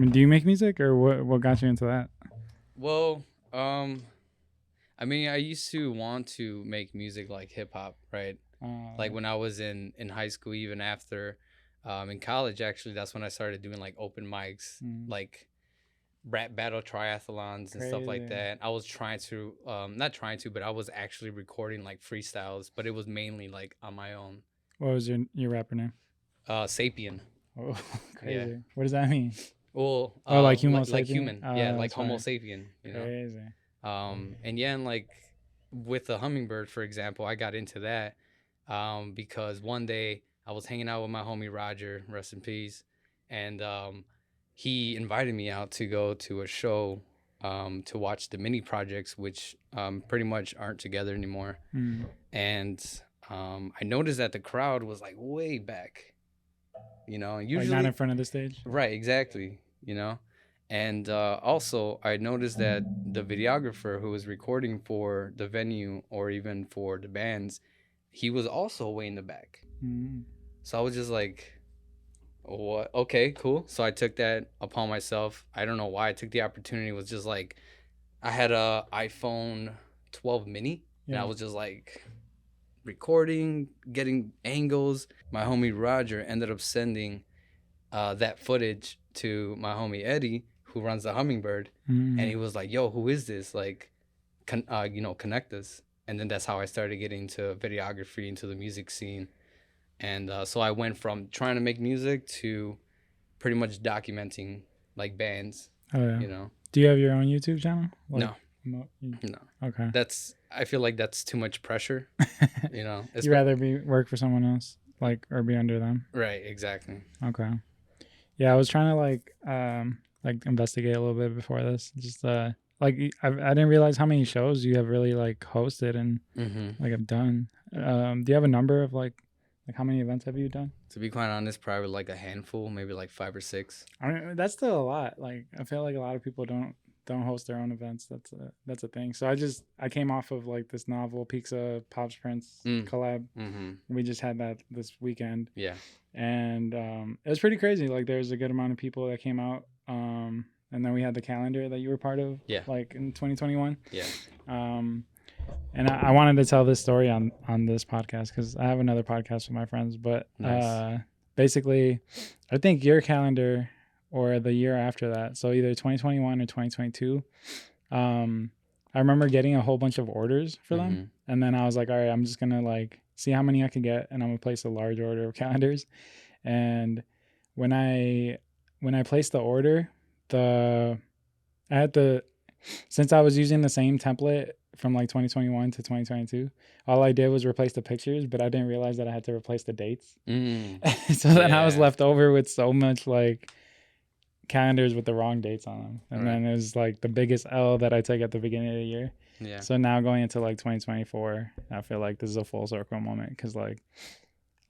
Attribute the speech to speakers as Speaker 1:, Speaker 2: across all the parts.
Speaker 1: mean, do you make music, or what got you into that?
Speaker 2: Well, I mean, I used to want to make music like hip hop, right? Like when I was in high school, even after, in college, actually, that's when I started doing like open mics, like rap battle triathlons and stuff like
Speaker 1: Crazy.
Speaker 2: that. I was trying to, not trying to, but I was actually recording like freestyles, but it was mainly like on my own.
Speaker 1: What was your rapper name?
Speaker 2: Sapien.
Speaker 1: Oh, crazy.
Speaker 2: Yeah.
Speaker 1: What does that mean?
Speaker 2: Well,
Speaker 1: Oh, like Homo
Speaker 2: like
Speaker 1: sapien?
Speaker 2: human, yeah, like
Speaker 1: That's
Speaker 2: Homo
Speaker 1: funny.
Speaker 2: sapien, you know.
Speaker 1: Crazy.
Speaker 2: And yeah, and like with the hummingbird, for example, I got into that because one day I was hanging out with my homie Roger, rest in peace, and he invited me out to go to a show to watch the mini projects, which pretty much aren't together anymore. And I noticed that the crowd was like way back, you know,
Speaker 1: Like not in front of the stage?
Speaker 2: right, exactly, you know. And also, I noticed that the videographer who was recording for the venue or even for the bands, he was also way in the back. So I was just like, what? Okay, cool. So I took that upon myself. I don't know why I took the opportunity. It was just like, I had a iPhone 12 mini, and I was just like recording, getting angles. My homie Roger ended up sending that footage to my homie Eddie, who runs the Hummingbird, and he was like, "Yo, who is this? Like, connect us." And then that's how I started getting into videography, into the music scene, and so I went from trying to make music to pretty much documenting like bands.
Speaker 1: Oh yeah.
Speaker 2: You know.
Speaker 1: Do you have your own YouTube channel? Like,
Speaker 2: No.
Speaker 1: Okay.
Speaker 2: I feel like that's too much pressure. You know.
Speaker 1: You rather work for someone else, like, or be under them.
Speaker 2: Right. Exactly.
Speaker 1: Okay. Yeah, I was trying to like investigate a little bit before this. Just like I didn't realize how many shows you have really like hosted and like have done. Do you have a number of like how many events have you done?
Speaker 2: To be quite honest, probably like a handful, maybe like 5 or 6.
Speaker 1: I mean, that's still a lot. Like I feel like a lot of people don't host their own events. That's a thing. So I came off of like this novel Pizza Pops Prince collab. We just had that this weekend.
Speaker 2: Yeah.
Speaker 1: And it was pretty crazy. Like there's a good amount of people that came out. And then we had the calendar that you were part of.
Speaker 2: Yeah.
Speaker 1: Like in 2021.
Speaker 2: Yeah.
Speaker 1: And I wanted to tell this story on this podcast because I have another podcast with my friends. But nice. Basically, I think your calendar or the year after that, so either 2021 or 2022, I remember getting a whole bunch of orders for them. And then I was like, all right, I'm just going to like see how many I can get. And I'm going to place a large order of calendars. And when I placed the order, since I was using the same template from like 2021 to 2022, all I did was replace the pictures, but I didn't realize that I had to replace the dates. So then I was left over with so much like calendars with the wrong dates on them. And then it was like the biggest L that I took at the beginning of the year. Yeah. So now going into like 2024, I feel like this is a full circle moment because like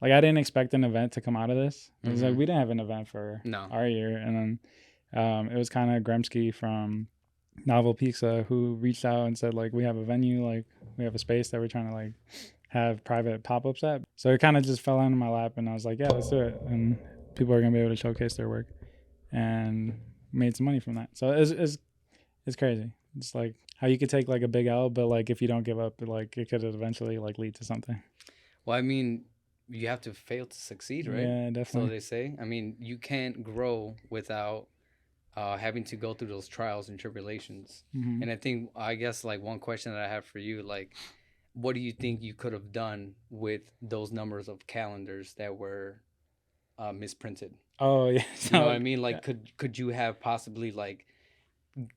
Speaker 1: I didn't expect an event to come out of this. It was like we didn't have an event for our year. And then it was kind of Gremsky from Novel Pizza who reached out and said like we have a venue, like we have a space that we're trying to like have private pop-ups at. So it kind of just fell into my lap and I was like, yeah, let's do it. And people are going to be able to showcase their work and made some money from that. So it's crazy. It's like how you could take like a big L, but like if you don't give up, like it could eventually like lead to something.
Speaker 2: Well, I mean, you have to fail to succeed, right?
Speaker 1: Yeah, definitely.
Speaker 2: So they say. I mean, you can't grow without having to go through those trials and tribulations. And I guess like one question that I have for you, like, what do you think you could have done with those numbers of calendars that were misprinted?
Speaker 1: Oh yeah.
Speaker 2: You know what I mean? Like, could you have possibly like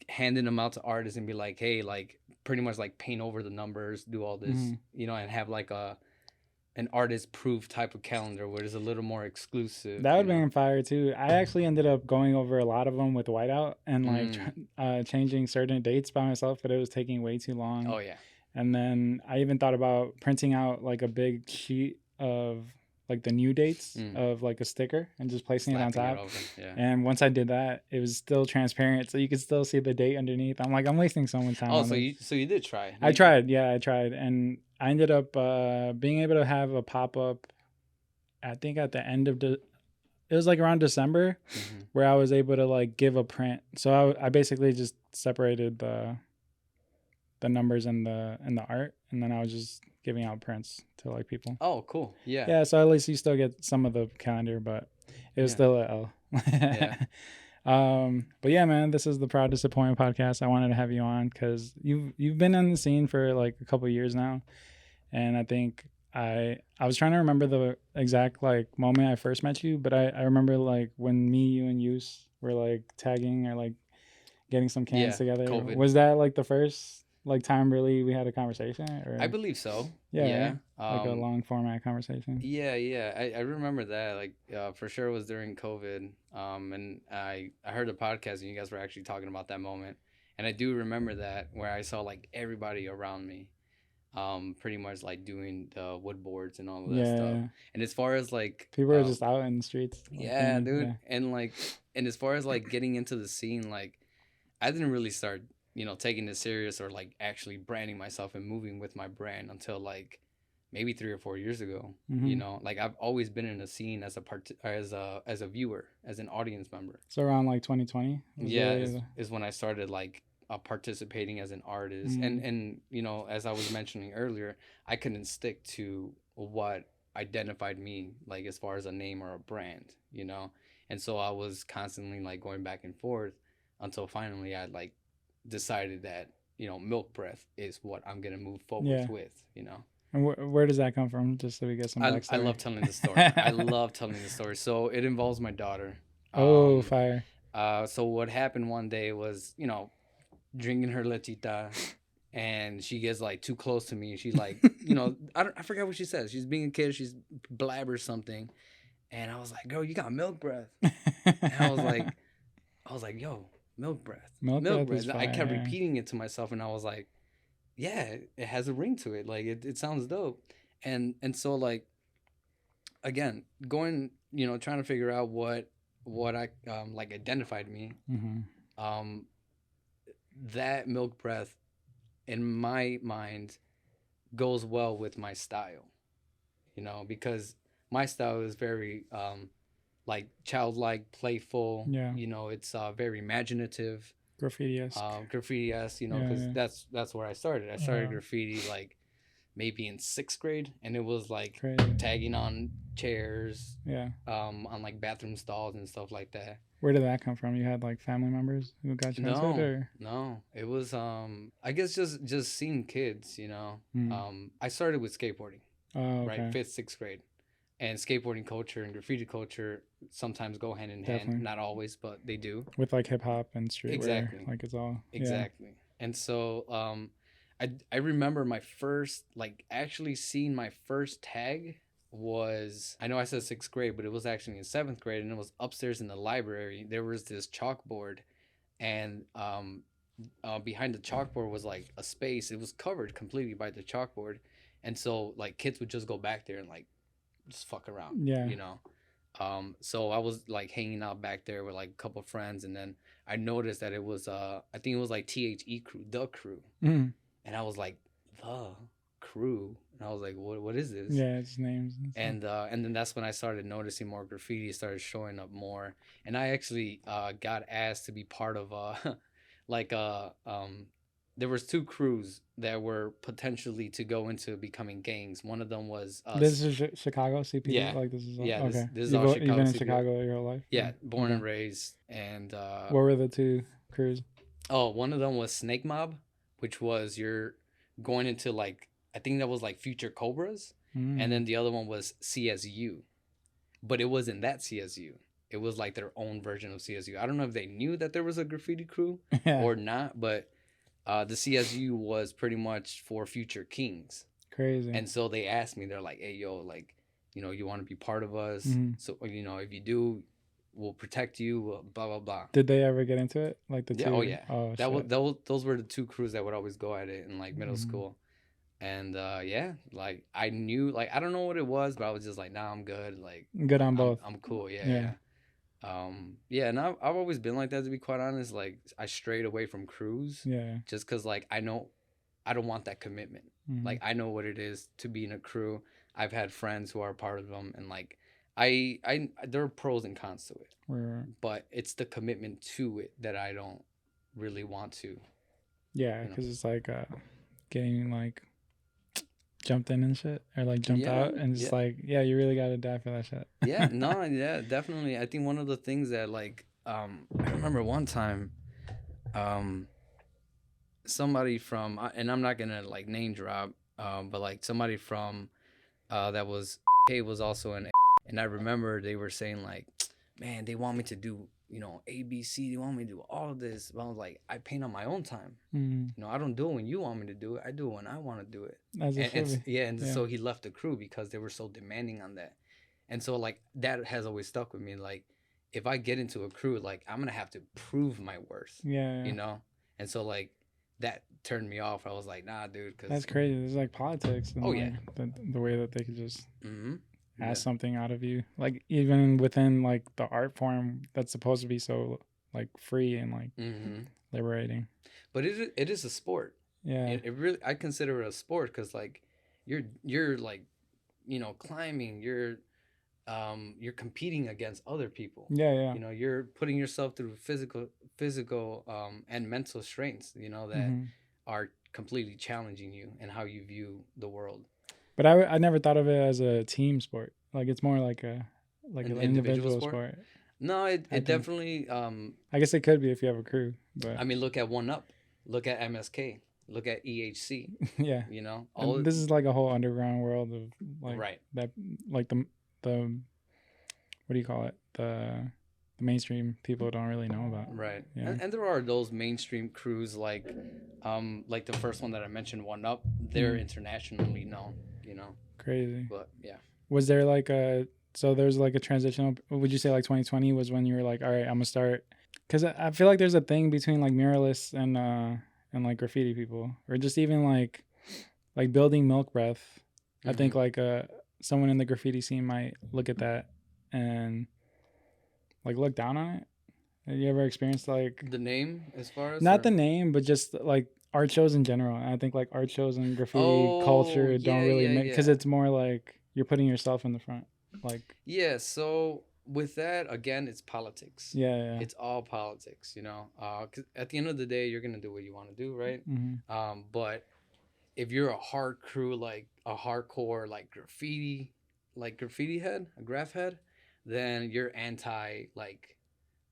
Speaker 2: handed them out to artists and be like, hey, like pretty much like paint over the numbers, do all this, you know, and have like an artist proof type of calendar where it's a little more exclusive.
Speaker 1: That would have been fire too. I actually ended up going over a lot of them with whiteout and like changing certain dates by myself, but it was taking way too long.
Speaker 2: Oh yeah.
Speaker 1: And then I even thought about printing out like a big sheet of like the new dates of like a sticker and just placing it on top. And once I did that, it was still transparent, so you could still see the date underneath. I'm like, I'm wasting so much time.
Speaker 2: Oh, so you did try?
Speaker 1: I tried, and I ended up being able to have a pop up. I think at the end of it it was like around December where I was able to like give a print. So I basically just separated the numbers and the art, and then I was just giving out prints to like people.
Speaker 2: Oh, cool. Yeah.
Speaker 1: Yeah, so at least you still get some of the calendar, but it was still a L.
Speaker 2: Yeah.
Speaker 1: But yeah, man, this is the Proud Disappointment podcast. I wanted to have you on because you've been in the scene for like a couple of years now, and I think I was trying to remember the exact like moment I first met you, but I remember like when me, you, and Yues were like tagging or like getting some cans together.
Speaker 2: COVID.
Speaker 1: Was that like the first like time really we had a conversation? Or
Speaker 2: I believe so.
Speaker 1: yeah. Like a long format conversation.
Speaker 2: Yeah. I remember that. Like for sure it was during COVID. And I heard a podcast and you guys were actually talking about that moment. And I do remember that where I saw like everybody around me pretty much like doing the wood boards and all of that stuff. And as far as like
Speaker 1: people are just out in the streets.
Speaker 2: Yeah, dude. Yeah. And as far as like getting into the scene, like I didn't really start, taking this serious or like actually branding myself and moving with my brand until like maybe 3 or 4 years ago. Like I've always been in a scene as a viewer, as an audience member.
Speaker 1: So around like 2020.
Speaker 2: Is when I started like participating as an artist. And as I was mentioning earlier, I couldn't stick to what identified me, like as far as a name or a brand, and so I was constantly like going back and forth until finally I like decided that milk breath is what I'm gonna move forward with.
Speaker 1: And where does that come from? Just so we get some backstory.
Speaker 2: I love telling the story. I love telling the story. So it involves my daughter.
Speaker 1: Fire.
Speaker 2: So what happened one day was drinking her lechita, and she gets like too close to me, and she's like I forgot what she says. She's being a kid, she's blabbers something, and I was like, girl, you got milk breath. And I was like, yo, milk breath. Milk breath. I kept repeating it to myself, and I was like, yeah, it has a ring to it. Like it sounds dope. And so like again, going, trying to figure out what I like identified me. That milk breath in my mind goes well with my style. Because my style is very like childlike, playful. It's very imaginative.
Speaker 1: Graffiti-esque.
Speaker 2: Graffiti-esque, because that's where I started. I started graffiti like maybe in 6th grade, and it was like tagging on chairs, on like bathroom stalls and stuff like that.
Speaker 1: Where did that come from? You had like family members who got you into it, or?
Speaker 2: No, it was I guess just seeing kids, I started with skateboarding. Right, 5th, 6th grade. And skateboarding culture and graffiti culture sometimes go hand in hand. Not always, but they do.
Speaker 1: With like hip hop and streetwear, like it's all
Speaker 2: exactly. And so I remember my first actually seeing my first tag was, I know I said 6th grade, but it was actually in 7th grade, and it was upstairs in the library. There was this chalkboard, and behind the chalkboard was like a space. It was covered completely by the chalkboard, and so like kids would just go back there and like just fuck around. So I was like hanging out back there with like a couple of friends, and then I noticed that it was I think it was like THE crew, the crew. And I was like, the crew, and I was like, what is this?
Speaker 1: It's names.
Speaker 2: And then that's when I started noticing more graffiti started showing up more, and I actually got asked to be part of there was 2 crews that were potentially to go into becoming gangs. One of them was
Speaker 1: this is Chicago CPD.
Speaker 2: Yeah,
Speaker 1: like this is
Speaker 2: okay. This is all Chicago.
Speaker 1: You've been in
Speaker 2: CPD.
Speaker 1: Chicago your whole life.
Speaker 2: Yeah, born and raised. And
Speaker 1: what were the 2 crews?
Speaker 2: Oh, one of them was Snake Mob, which was you're going into like, I think that was like Future Cobras, and then the other one was CSU, but it wasn't that CSU. It was like their own version of CSU. I don't know if they knew that there was a graffiti crew or not, but the CSU was pretty much for future kings.
Speaker 1: Crazy.
Speaker 2: And so they asked me, they're like, hey, yo, like, you want to be part of us? So, if you do, we'll protect you, blah, blah, blah.
Speaker 1: Did they ever get into it? Like the 2?
Speaker 2: Oh, yeah. Oh, those were the 2 crews that would always go at it in like middle school. And like I knew, like, I don't know what it was, but I was just like, nah, I'm good. Like,
Speaker 1: good on both.
Speaker 2: I'm cool. Yeah. And I've always been like that, to be quite honest. Like, I strayed away from crews just because like I know I don't want that commitment. Like, I know what it is to be in a crew. I've had friends who are part of them, and like there are pros and cons to it,
Speaker 1: Right.
Speaker 2: but it's the commitment to it that I don't really want to.
Speaker 1: Yeah, because it's like getting like jumped in and shit, or like jumped
Speaker 2: Yeah,
Speaker 1: out, and it's
Speaker 2: yeah,
Speaker 1: like, yeah, you really gotta die for that shit.
Speaker 2: yeah. No, yeah, definitely. I think one of the things that like I remember one time um somebody from and I'm not gonna like name drop but like somebody from that was was also in and I remember they were saying like, man, they want me to do, you know, ABC, they want me to do all of this, but I was like, I paint on my own time. You know, I don't do it when you want me to do it, I do it when I want to do it.
Speaker 1: As it should be.
Speaker 2: Yeah, and so he left the crew because they were so demanding on that. And so like that has always stuck with me, like if I get into a crew, like I'm gonna have to prove my worth.
Speaker 1: Yeah.
Speaker 2: You know. And so like that turned me off. I was like, nah, dude, because
Speaker 1: That's crazy. There's like politics and
Speaker 2: yeah,
Speaker 1: the way that they could just
Speaker 2: yeah.
Speaker 1: ask something out of you, like even within like the art form that's supposed to be so like free and like liberating.
Speaker 2: But it is a sport.
Speaker 1: Yeah.
Speaker 2: It really, I consider it a sport because like you're like, you know, climbing, you're competing against other people.
Speaker 1: Yeah.
Speaker 2: You know, you're putting yourself through physical and mental strengths, you know, that are completely challenging you and how you view the world.
Speaker 1: But I never thought of it as a team sport. Like it's more like an individual sport.
Speaker 2: No, it definitely
Speaker 1: I guess it could be if you have a crew, but
Speaker 2: I mean, look at One Up, look at MSK, look at EHC.
Speaker 1: Yeah.
Speaker 2: You know,
Speaker 1: and this is like a whole underground world of like
Speaker 2: right.
Speaker 1: that, like the what do you call it, the mainstream people don't really know about.
Speaker 2: Right.
Speaker 1: Yeah.
Speaker 2: And there are those mainstream crews like the first one that I mentioned, One Up. They're internationally known, you know.
Speaker 1: Crazy.
Speaker 2: But yeah.
Speaker 1: Was there like so there's like a transitional, would you say like 2020 was when you were like, all right, I'm gonna start, because I feel like there's a thing between like muralists and like graffiti people, or just even like building milk breath. I think like someone in the graffiti scene might look at that and like look down on it. Have you ever experienced like
Speaker 2: the name, as far as
Speaker 1: not the name, but just like art shows in general? I think like art shows and graffiti culture don't really make, because it's more like you're putting yourself in the front. Like
Speaker 2: so with that, again, it's politics.
Speaker 1: Yeah.
Speaker 2: It's all politics, you know. 'Cause at the end of the day, you're gonna do what you want to do, right? But if you're a hard crew, like a hardcore like graffiti head, a graph head, then you're anti like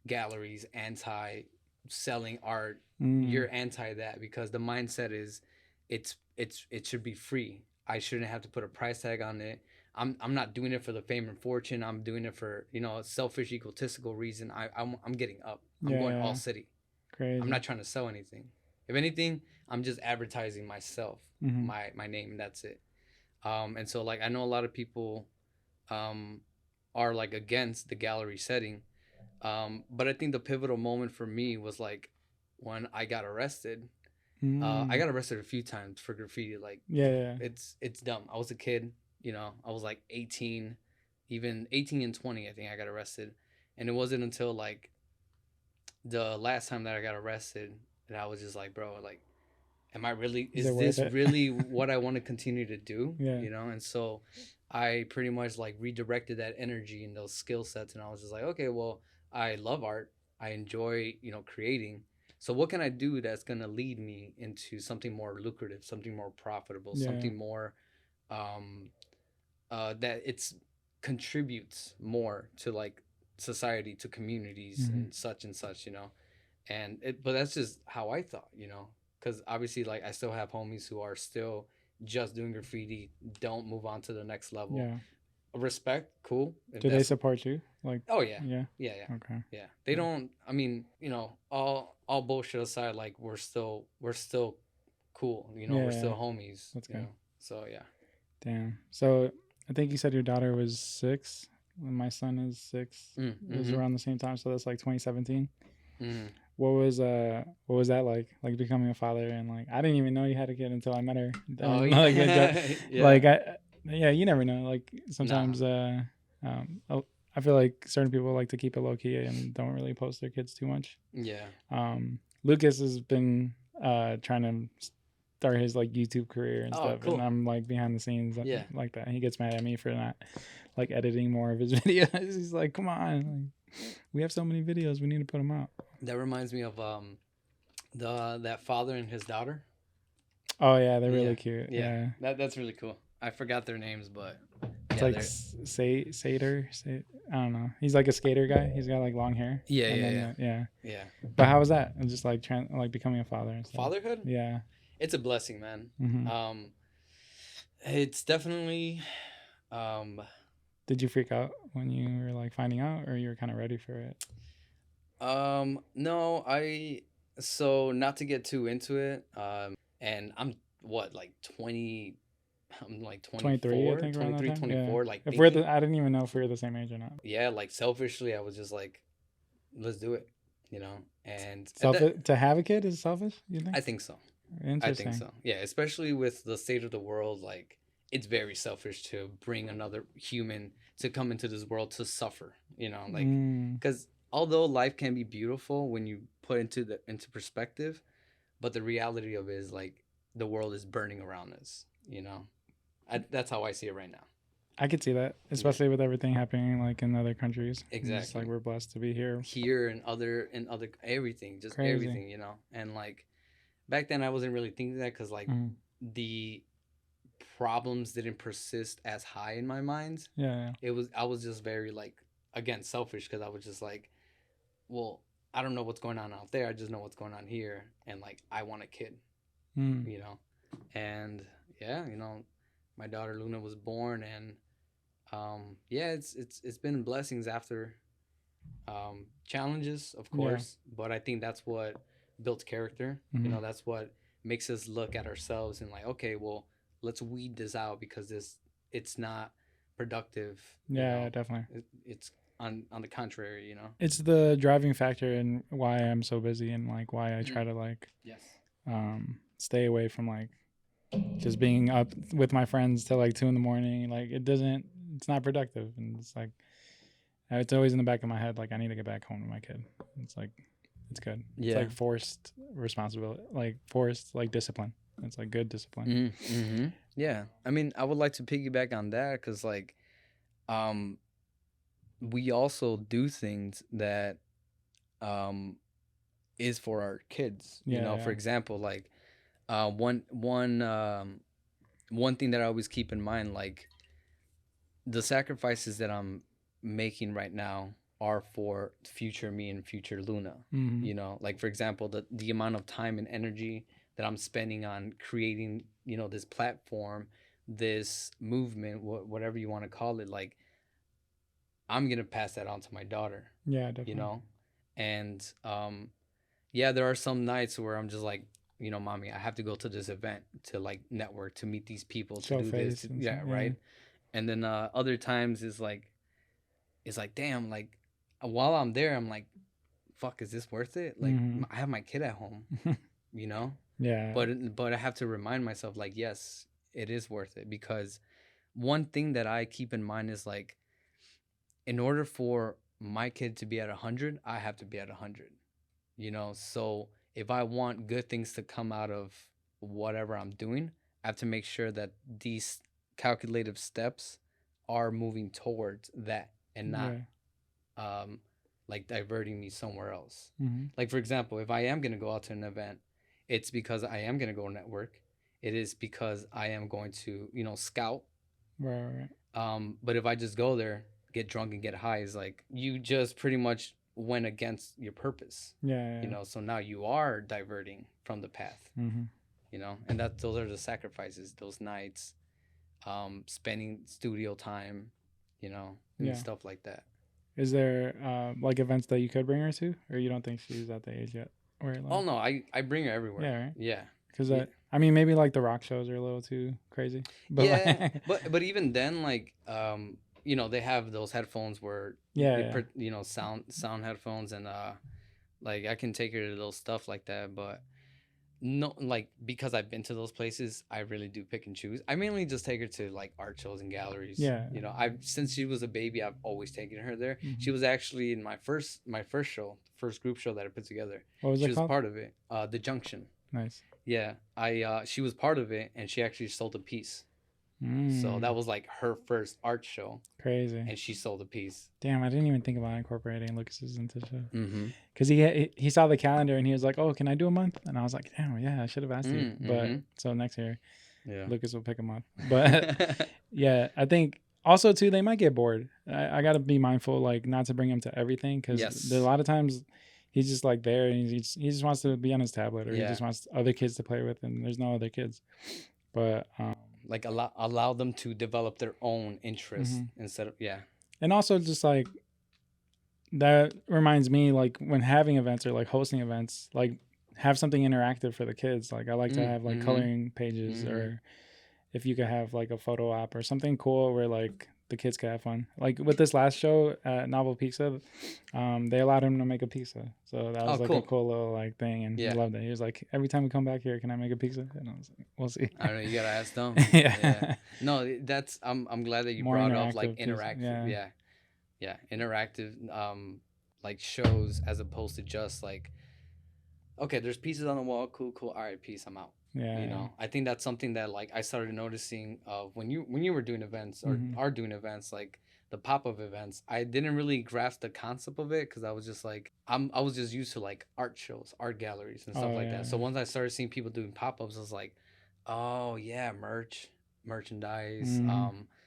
Speaker 2: galleries, anti selling art. You're anti that because the mindset is it should be free. I shouldn't have to put a price tag on it. I'm not doing it for the fame and fortune. I'm doing it for, you know, a selfish, egotistical reason. I'm getting up. I'm going all city.
Speaker 1: Crazy.
Speaker 2: I'm not trying to sell anything. If anything, I'm just advertising myself, my name, and that's it. And so like I know a lot of people are like against the gallery setting. But I think the pivotal moment for me was like when I got arrested. I got arrested a few times for graffiti. Like it's dumb. I was a kid, you know. I was like 18, even 18 and 20. I think I got arrested, and it wasn't until like the last time that I got arrested that I was just like, bro, like, am I really? Is this really what I want to continue to do? You know. And so I pretty much like redirected that energy and those skill sets, and I was just like, okay, well, I love art. I enjoy, you know, creating. So what can I do that's going to lead me into something more lucrative, something more profitable, something more that it's contributes more to like society, to communities and such, you know. And but that's just how I thought, you know, because obviously like I still have homies who are still just doing graffiti, don't move on to the next level.
Speaker 1: Yeah.
Speaker 2: Respect, cool.
Speaker 1: Do they support you? Like,
Speaker 2: yeah.
Speaker 1: Okay.
Speaker 2: Yeah, they don't. I mean, you know, all bullshit aside, like we're still cool. You know, we're still homies.
Speaker 1: That's good.
Speaker 2: Know? So yeah.
Speaker 1: Damn. So I think you said your daughter was 6. When my son is 6. It was around the same time, so that's like 2017. What was that like becoming a father? And like I didn't even know you had a kid until I met her.
Speaker 2: Oh yeah.
Speaker 1: Like you never know. Like sometimes I feel like certain people like to keep it low key and don't really post their kids too much.
Speaker 2: Yeah.
Speaker 1: Lucas has been trying to start his like YouTube career and stuff,
Speaker 2: cool.
Speaker 1: and I'm like behind the scenes,
Speaker 2: Yeah.
Speaker 1: like that. He gets mad at me for not like editing more of his videos. He's like, "Come on, like, we have so many videos, we need to put them out."
Speaker 2: That reminds me of that father and his daughter.
Speaker 1: Oh yeah, they're really cute.
Speaker 2: Yeah. That's really cool. I forgot their names, but
Speaker 1: It's
Speaker 2: yeah,
Speaker 1: like Sater. I don't know. He's like a skater guy. He's got like long hair.
Speaker 2: Yeah,
Speaker 1: and
Speaker 2: yeah,
Speaker 1: then
Speaker 2: yeah. Yeah.
Speaker 1: But how was that? Just like becoming a father and stuff.
Speaker 2: Fatherhood?
Speaker 1: Yeah.
Speaker 2: It's a blessing, man.
Speaker 1: Mm-hmm.
Speaker 2: It's definitely
Speaker 1: Did you freak out when you were like finding out, or you were kind of ready for it?
Speaker 2: No, so not to get too into it, and I'm what, like 20, I'm like
Speaker 1: 23, I
Speaker 2: 24,
Speaker 1: think, around that
Speaker 2: 23,
Speaker 1: time.
Speaker 2: 24,
Speaker 1: Yeah.
Speaker 2: like
Speaker 1: If
Speaker 2: thinking,
Speaker 1: I didn't even know if we were the same age or not.
Speaker 2: yeah, like selfishly, I was just like, let's do it, you know, and
Speaker 1: Selfish to have a kid is selfish, you think?
Speaker 2: I think so.
Speaker 1: Interesting.
Speaker 2: I think so. Yeah, especially with the state of the world, like it's very selfish to bring another human to come into this world to suffer, you know, like because although life can be beautiful when you put into perspective, but the reality of it is like the world is burning around us, you know. That's how I see it right now.
Speaker 1: I could see that, especially with everything happening like in other countries.
Speaker 2: Exactly.
Speaker 1: Just like we're blessed to be here.
Speaker 2: And other everything, just
Speaker 1: Crazy.
Speaker 2: everything, you know. And like back then I wasn't really thinking that because like the problems didn't persist as high in my mind.
Speaker 1: Yeah.
Speaker 2: I was just very like, again, selfish, because I was just like, well, I don't know what's going on out there, I just know what's going on here, and like I want a kid, you know. And yeah, you know, my daughter Luna was born, and yeah, it's been blessings after challenges, of course, but I think that's what builds character. You know, that's what makes us look at ourselves and like, okay, well, let's weed this out because it's not productive.
Speaker 1: Yeah,
Speaker 2: you know?
Speaker 1: definitely.
Speaker 2: It's on the contrary, you know.
Speaker 1: It's the driving factor in why I'm so busy, and like why I try to like stay away from like just being up with my friends till like 2 a.m. Like it's not productive, and it's like it's always in the back of my head like I need to get back home to my kid. It's like it's good. It's like forced responsibility, like forced like discipline. It's like good discipline.
Speaker 2: Yeah, I mean, I would like to piggyback on that because like we also do things that is for our kids, you know. For example, like one thing that I always keep in mind, like the sacrifices that I'm making right now are for future me and future Luna. You know, like for example, the amount of time and energy that I'm spending on creating, you know, this platform, this movement, whatever you want to call it, like I'm gonna pass that on to my daughter.
Speaker 1: Yeah, definitely.
Speaker 2: You know, and yeah, there are some nights where I'm just like, you know, mommy, I have to go to this event to like network, to meet these people, to do this, right. And then other times it's like, damn, like while I'm there, I'm like, fuck, is this worth it? Like I have my kid at home, you know.
Speaker 1: Yeah.
Speaker 2: But I have to remind myself, like, yes, it is worth it, because one thing that I keep in mind is like, in order for my kid to be at 100, I have to be at 100, you know. So if I want good things to come out of whatever I'm doing, I have to make sure that these calculative steps are moving towards that and not like diverting me somewhere else. Like for example, if I am going to go out to an event, it's because I am going to go network. It is because I am going to, you know, scout.
Speaker 1: Right.
Speaker 2: But if I just go there, get drunk and get high, is like you just pretty much went against your purpose. You know, so now you are diverting from the path. You know, and those are the sacrifices, those nights, spending studio time, you know, and stuff like that.
Speaker 1: Is there like events that you could bring her to, or you don't think she's at the age yet? Or like...
Speaker 2: Oh no, I bring her everywhere.
Speaker 1: Yeah, right.
Speaker 2: Yeah,
Speaker 1: because I mean, maybe like the rock shows are a little too crazy. But
Speaker 2: yeah, but even then, like you know, they have those headphones where you know, sound headphones, and like I can take her to those stuff like that, but no, like because I've been to those places, I really do pick and choose. I mainly just take her to like art shows and galleries.
Speaker 1: Yeah,
Speaker 2: you know, since she was a baby, I've always taken her there. She was actually in my first show, first group show that I put together.
Speaker 1: What was it called?
Speaker 2: She was part of it. The Junction.
Speaker 1: Nice.
Speaker 2: Yeah, she was part of it, and she actually sold a piece. So that was like her first art show.
Speaker 1: Crazy.
Speaker 2: And she sold a piece.
Speaker 1: Damn, I didn't even think about incorporating Lucas's into the show.
Speaker 2: Mm-hmm.
Speaker 1: Because he saw the calendar and he was like, "Oh, can I do a month?" And I was like, "Damn, yeah, I should have asked you." But so next year, Lucas will pick him up. But yeah, I think also too they might get bored. I got to be mindful, like not to bring him to everything, because a lot of times he's just like there and he just wants to be on his tablet, or he just wants other kids to play with, and there's no other kids. But
Speaker 2: like allow them to develop their own interests instead of
Speaker 1: and also just like that reminds me, like when having events or like hosting events, like have something interactive for the kids. Like I like to have like coloring pages, or if you could have like a photo op or something cool where like the kids can have fun. Like with this last show at Novel Pizza, they allowed him to make a pizza, so that was like a cool little like thing, and he loved it. He was like, every time we come back here, can I make a pizza? And I was like, we'll see.
Speaker 2: I don't know, you gotta ask them.
Speaker 1: Yeah.
Speaker 2: No, that's I'm glad that you
Speaker 1: More
Speaker 2: brought up like interactive. Yeah, interactive like shows, as opposed to just like, okay, there's pieces on the wall, cool, all right, peace, I'm out. You know, I think that's something that like I started noticing when you were doing events or are doing events, like the pop-up events. I didn't really grasp the concept of it because I was just like I was just used to like art shows, art galleries and stuff like that. So once I started seeing people doing pop-ups, I was like, oh yeah, merchandise,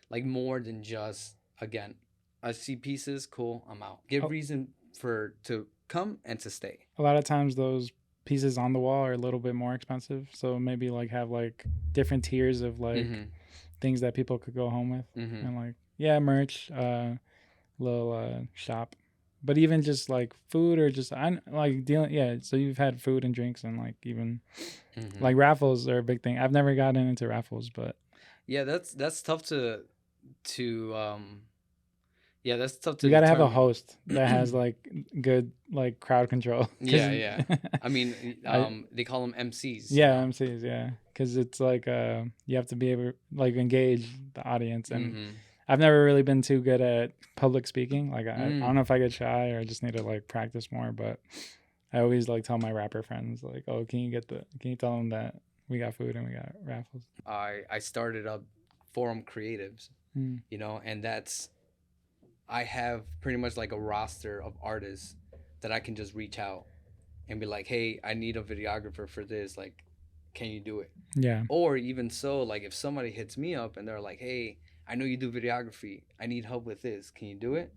Speaker 2: like more than just, again, I see pieces, cool, I'm out. Give reason to come and to stay.
Speaker 1: A lot of times those pieces on the wall are a little bit more expensive, so maybe like have like different tiers of like things that people could go home with, and like merch, little shop, but even just like food, or just like dealing so you've had food and drinks, and like even like raffles are a big thing. I've never gotten into raffles, but
Speaker 2: that's tough to that's tough to
Speaker 1: you gotta have a host that has like good like crowd control.
Speaker 2: Yeah. I mean, they call them MCs.
Speaker 1: Yeah, MCs. Yeah, because it's like you have to be able to like engage the audience, and I've never really been too good at public speaking. Like I don't know if I get shy or I just need to like practice more. But I always like tell my rapper friends like, "Oh, can you tell them that we got food and we got raffles?"
Speaker 2: I started up Forem Creatives, you know, and I have pretty much like a roster of artists that I can just reach out and be like, hey, I need a videographer for this. Like, can you do it?
Speaker 1: Yeah.
Speaker 2: Or even so, like if somebody hits me up and they're like, hey, I know you do videography, I need help with this, can you do it?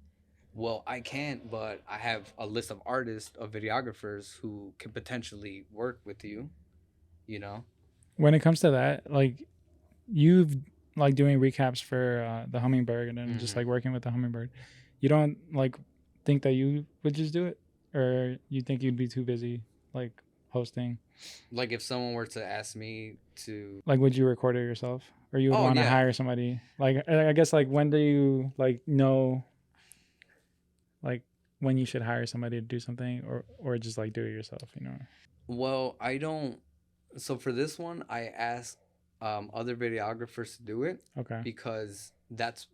Speaker 2: Well, I can't, but I have a list of artists, of videographers who can potentially work with you, you know?
Speaker 1: When it comes to that, like you've like doing recaps for the hummingbird, and then just like working with the hummingbird, you don't like think that you would just do it, or you think you'd be too busy like hosting?
Speaker 2: Like if someone were to ask me to,
Speaker 1: like, would you record it yourself, or you would want to hire somebody? Like I guess like when do you like know like when you should hire somebody to do something, or just like do it yourself, you know?
Speaker 2: Well, I don't. So for this one, I asked other videographers to do it.
Speaker 1: Okay.
Speaker 2: Because that's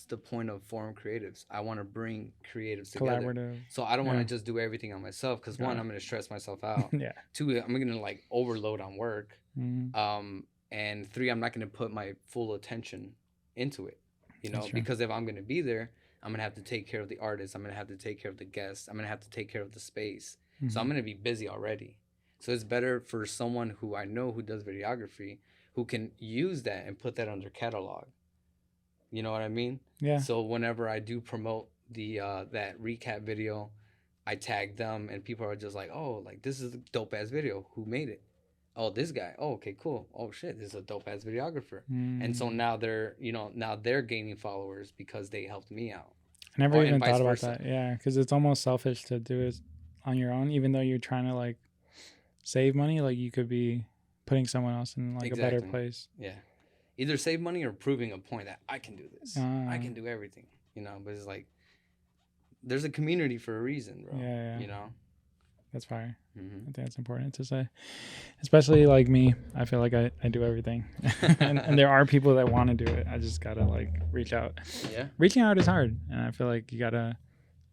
Speaker 2: the point of Forem Creatives. I want to bring creatives together.
Speaker 1: Collaborative.
Speaker 2: So I don't want to just do everything on myself, because one, I'm going to stress myself out.
Speaker 1: Yeah.
Speaker 2: Two, I'm going to like overload on work. And three, I'm not going to put my full attention into it, you know, because if I'm going to be there, I'm going to have to take care of the artists. I'm going to have to take care of the guests. I'm going to have to take care of the space. So I'm going to be busy already. So it's better for someone who I know who does videography, who can use that and put that on their catalog. You know what I mean?
Speaker 1: Yeah.
Speaker 2: So whenever I do promote the that recap video, I tag them, and people are just like, oh, like this is a dope ass video. Who made it? Oh, this guy. Oh, okay, cool. Oh shit, this is a dope ass videographer. And so now they're gaining followers because they helped me out.
Speaker 1: I never even thought about that. Yeah, because it's almost selfish to do it on your own, even though you're trying to like save money. Like you could be putting someone else in like a better place.
Speaker 2: Yeah. Either save money or proving a point that I can do this. I can do everything, you know. But it's like there's a community for a reason, bro.
Speaker 1: Yeah.
Speaker 2: You know,
Speaker 1: that's fire. I think that's important to say, especially like me. I feel like I do everything, and there are people that want to do it. I just gotta like reach out.
Speaker 2: Yeah,
Speaker 1: reaching out is hard, and I feel like you gotta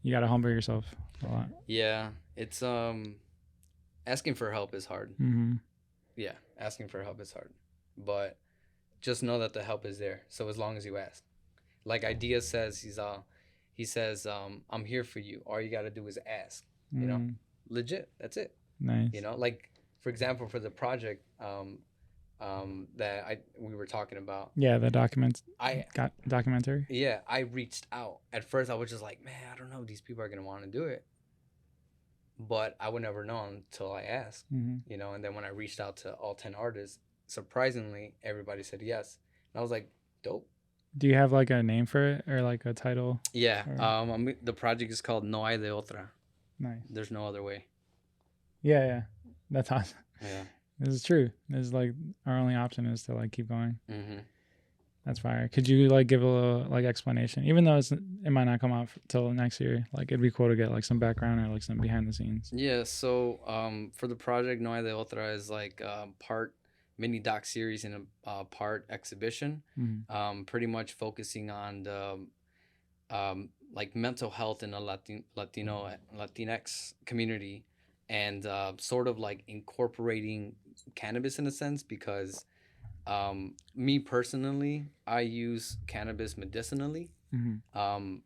Speaker 1: humble yourself a lot.
Speaker 2: Yeah, it's asking for help is hard. Yeah, asking for help is hard, but just know that the help is there. So as long as you ask, like Idea says, he says, I'm here for you. All you got to do is ask. You know, legit. That's it.
Speaker 1: Nice.
Speaker 2: You know, like for example, for the project that we were talking about.
Speaker 1: Yeah, the documentary.
Speaker 2: Yeah, I reached out. At first, I was just like, man, I don't know if these people are gonna want to do it, but I would never know until I asked. You know, and then when I reached out to all 10 artists, surprisingly, everybody said yes, and I was like, dope.
Speaker 1: Do you have like a name for it or like a title?
Speaker 2: Yeah. The project is called No Hay de Otra.
Speaker 1: Nice.
Speaker 2: There's no other way.
Speaker 1: Yeah. That's awesome.
Speaker 2: Yeah.
Speaker 1: This is true. This is like our only option is to like keep going. That's fire. Could you like give a little like explanation, even though it might not come out till next year? Like it'd be cool to get like some background or like some behind the scenes.
Speaker 2: Yeah. So for the project, No Hay de Otra is like part mini doc series and a part exhibition. Pretty much focusing on the like mental health in the Latinx community, and sort of like incorporating cannabis in a sense, because me personally, I use cannabis medicinally,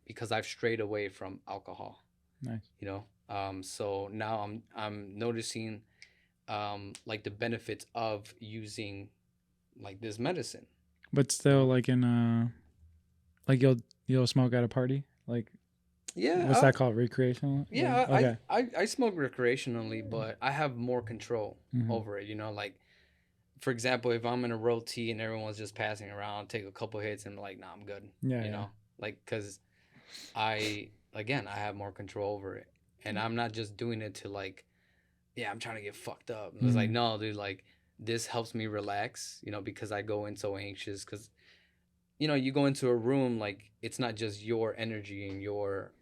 Speaker 2: because I've strayed away from alcohol.
Speaker 1: Nice.
Speaker 2: You know, so now I'm noticing like the benefits of using like this medicine.
Speaker 1: But still, like in like you'll smoke at a party, like.
Speaker 2: Yeah.
Speaker 1: What's that called? Recreational?
Speaker 2: Yeah.
Speaker 1: Okay.
Speaker 2: I smoke recreationally, but I have more control over it. You know, like for example, if I'm in a roti and everyone's just passing around, take a couple hits and I'm like, nah, I'm good.
Speaker 1: Yeah.
Speaker 2: You know, like because I have more control over it, and I'm not just doing it to like, yeah, I'm trying to get fucked up. It's like, no, dude, like this helps me relax. You know, because I go in so anxious because. You know, you go into a room, like it's not just your energy and your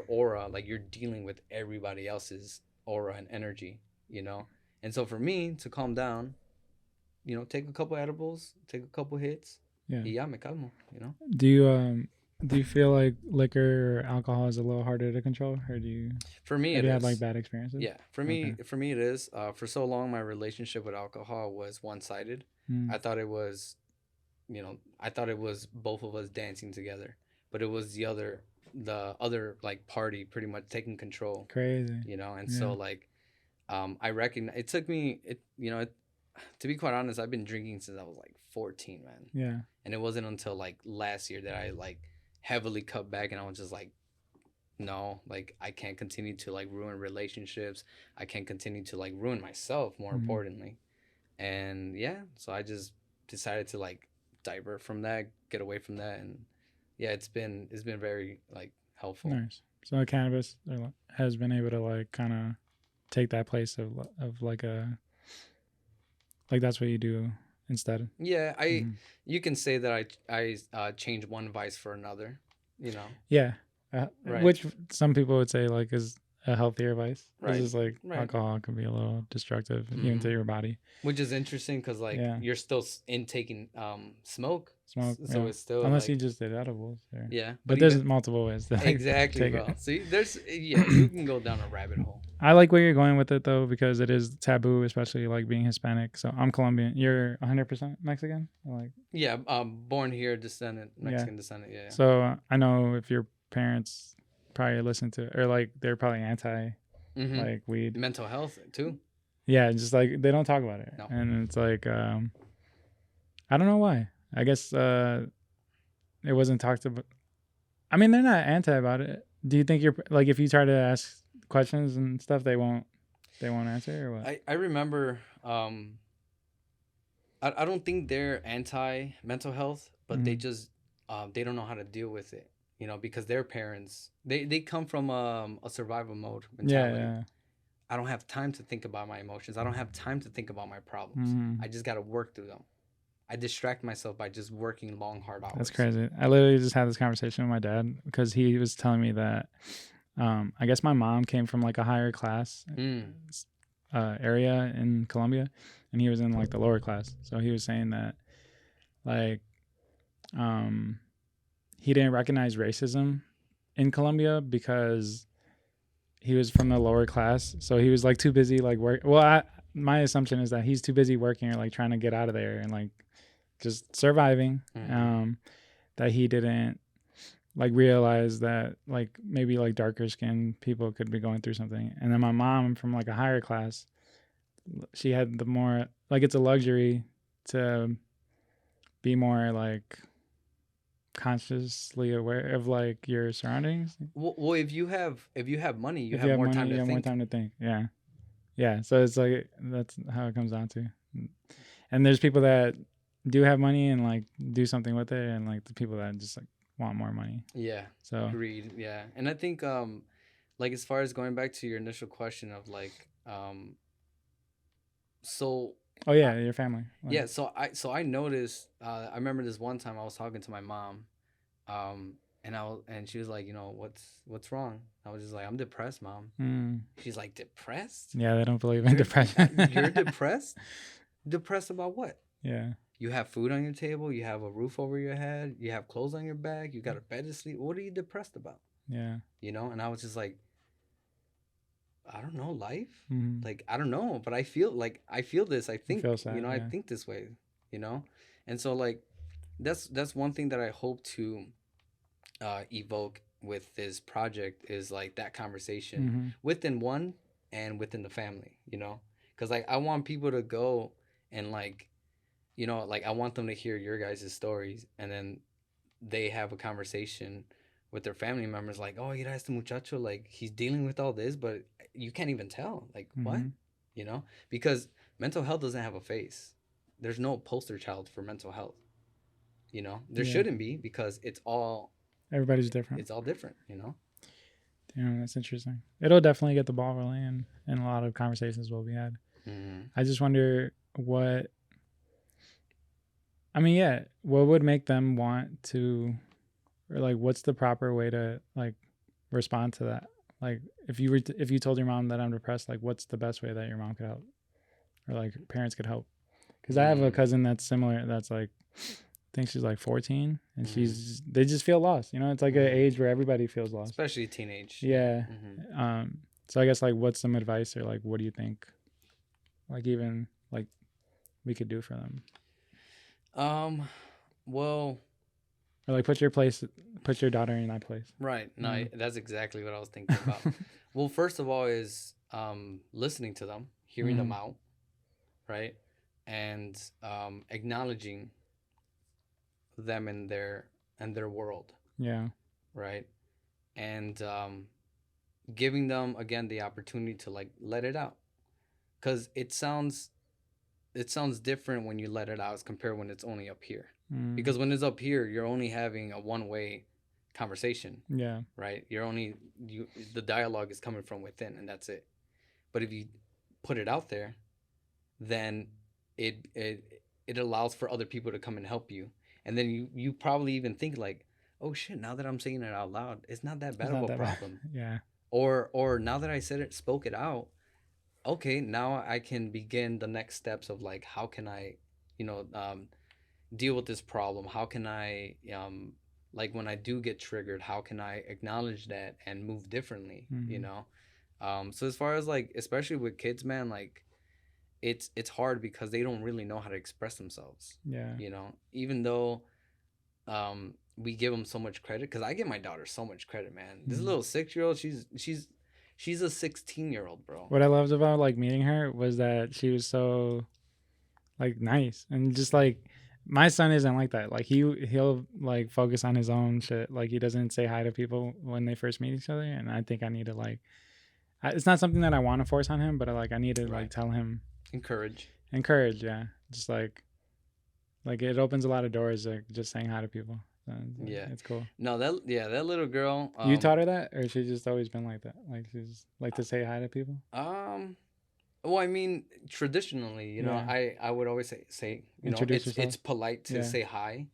Speaker 2: aura, like you're dealing with everybody else's aura and energy, you know. And so for me to calm down, you know, take a couple edibles, take a couple hits,
Speaker 1: yeah,
Speaker 2: y ya me calmo, you know.
Speaker 1: Do you feel like liquor or alcohol is a little harder to control, or do you?
Speaker 2: For me,
Speaker 1: have you had like bad experiences?
Speaker 2: Yeah, for me it is. For so long, my relationship with alcohol was one-sided. I thought it was. You know, I thought it was both of us dancing together, but it was the other like party pretty much taking control.
Speaker 1: Crazy.
Speaker 2: You know, and so like, I recognize it took me to be quite honest, I've been drinking since I was like 14, man.
Speaker 1: Yeah.
Speaker 2: And it wasn't until like last year that I like heavily cut back, and I was just like, no, like I can't continue to like ruin relationships. I can't continue to like ruin myself, more importantly. And yeah, so I just decided to like divert from that, get away from that, and yeah, it's been very like helpful.
Speaker 1: Nice. So the cannabis has been able to like kind of take that place of like that's what you do instead.
Speaker 2: Yeah, you can say that I changed one vice for another, you know.
Speaker 1: Yeah,
Speaker 2: right.
Speaker 1: Which some people would say like is a healthier vice.
Speaker 2: Right.
Speaker 1: This is like alcohol can be a little destructive even to your body.
Speaker 2: Which is interesting because like you're still intaking smoke.
Speaker 1: So
Speaker 2: it's still
Speaker 1: unless
Speaker 2: like,
Speaker 1: you just did edibles. There.
Speaker 2: Yeah.
Speaker 1: But there's multiple ways. To, like,
Speaker 2: exactly, bro. See, you can go down a rabbit hole.
Speaker 1: I like where you're going with it though, because it is taboo, especially like being Hispanic. So I'm Colombian. You're 100% Mexican? Like.
Speaker 2: Yeah, born here, Mexican descendant. Yeah.
Speaker 1: So I know if your parents probably listen to or like they're probably anti like weed,
Speaker 2: mental health too.
Speaker 1: Yeah, just like they don't talk about it. No. And it's like I don't know why. I guess it wasn't talked about. I mean, they're not anti about it. Do you think you're like if you try to ask questions and stuff, they won't answer or what?
Speaker 2: I remember I don't think they're anti mental health, but they just they don't know how to deal with it. You know, because their parents, they come from a survival mode mentality. Yeah. I don't have time to think about my emotions. I don't have time to think about my problems. I just got to work through them. I distract myself by just working long, hard hours.
Speaker 1: That's crazy. I literally just had this conversation with my dad because he was telling me that I guess my mom came from like a higher class area in Colombia, and he was in like the lower class. So he was saying that like he didn't recognize racism in Colombia because he was from the lower class. So he was like too busy like work. Well, my assumption is that he's too busy working or like trying to get out of there and like just surviving. That he didn't like realize that like maybe like darker skinned people could be going through something. And then my mom from like a higher class, she had the more like it's a luxury to be more like consciously aware of like your surroundings.
Speaker 2: Well, if you have money, you
Speaker 1: If you
Speaker 2: have
Speaker 1: have
Speaker 2: more
Speaker 1: money,
Speaker 2: time
Speaker 1: you
Speaker 2: to
Speaker 1: have more
Speaker 2: think.
Speaker 1: time to think. Yeah. Yeah. So it's like that's how it comes down to. And there's people that do have money and like do something with it, and like the people that just like want more money.
Speaker 2: Yeah.
Speaker 1: So
Speaker 2: Greed. Yeah. And I think like as far as going back to your initial question of like so
Speaker 1: oh yeah, your family. Like,
Speaker 2: yeah, so I noticed I remember this one time I was talking to my mom, and she was like, what's wrong? I was just like, I'm depressed, Mom. She's like, depressed?
Speaker 1: Yeah, they don't believe in depression.
Speaker 2: You're depressed? Depressed about what?
Speaker 1: Yeah.
Speaker 2: You have food on your table, you have a roof over your head, you have clothes on your back, you got a bed to sleep. What are you depressed about?
Speaker 1: Yeah.
Speaker 2: And I was just like, I don't know, life.
Speaker 1: Mm-hmm.
Speaker 2: Like I don't know, but I feel this. I think
Speaker 1: sad,
Speaker 2: I think this way. And so like that's one thing that I hope to evoke with this project is like that conversation within one and within the family. Because like I want people to go and like like I want them to hear your guys' stories and then they have a conversation with their family members like, oh, mira este muchacho, like he's dealing with all this, but you can't even tell. Like, what? Because mental health doesn't have a face. There's no poster child for mental health. There shouldn't be because
Speaker 1: everybody's different.
Speaker 2: It's all different,
Speaker 1: Yeah, that's interesting. It'll definitely get the ball rolling and a lot of conversations will be had. I just wonder what would make them want to, or like what's the proper way to like respond to that? Like if you told your mom that I'm depressed, like what's the best way that your mom could help or like parents could help? Because I have a cousin that's similar. That's like, I think she's like 14, and they just feel lost. It's like an age where everybody feels lost,
Speaker 2: especially teenage.
Speaker 1: Yeah. So I guess like what's some advice or like what do you think? Like even like we could do for them.
Speaker 2: Well,
Speaker 1: or like put your daughter in that place.
Speaker 2: Right. No, that's exactly what I was thinking about. Well, first of all is listening to them, hearing them out, right? And acknowledging them in their world.
Speaker 1: Yeah.
Speaker 2: Right. And giving them again the opportunity to like let it out. Cuz it sounds different when you let it out as compared when it's only up here. Because when it's up here, you're only having a one-way conversation.
Speaker 1: Yeah.
Speaker 2: Right? The dialogue is coming from within and that's it. But if you put it out there, then it allows for other people to come and help you. And then you probably even think like, oh shit, now that I'm saying it out loud, it's not that bad of a problem.
Speaker 1: Yeah.
Speaker 2: Or now that I spoke it out, okay, now I can begin the next steps of like, how can I, deal with this problem? How can I, like when I do get triggered, how can I acknowledge that and move differently? So as far as like, especially with kids, man, like it's hard because they don't really know how to express themselves.
Speaker 1: Yeah.
Speaker 2: Even though we give them so much credit, because I give my daughter so much credit, man. This little 6-year-old, she's a 16-year-old, bro.
Speaker 1: What I loved about like meeting her was that she was so like nice and just like my son isn't like that. Like he'll like focus on his own shit. Like he doesn't say hi to people when they first meet each other. And I think I need to like, it's not something that I want to force on him, but I need to like tell him.
Speaker 2: Encourage.
Speaker 1: Yeah. Just like it opens a lot of doors, like just saying hi to people. So,
Speaker 2: yeah,
Speaker 1: it's cool.
Speaker 2: No, that little girl.
Speaker 1: You taught her that, or she just always been like that? Like she's like to say hi to people.
Speaker 2: Well, I mean, traditionally, I would always say it's polite to say hi.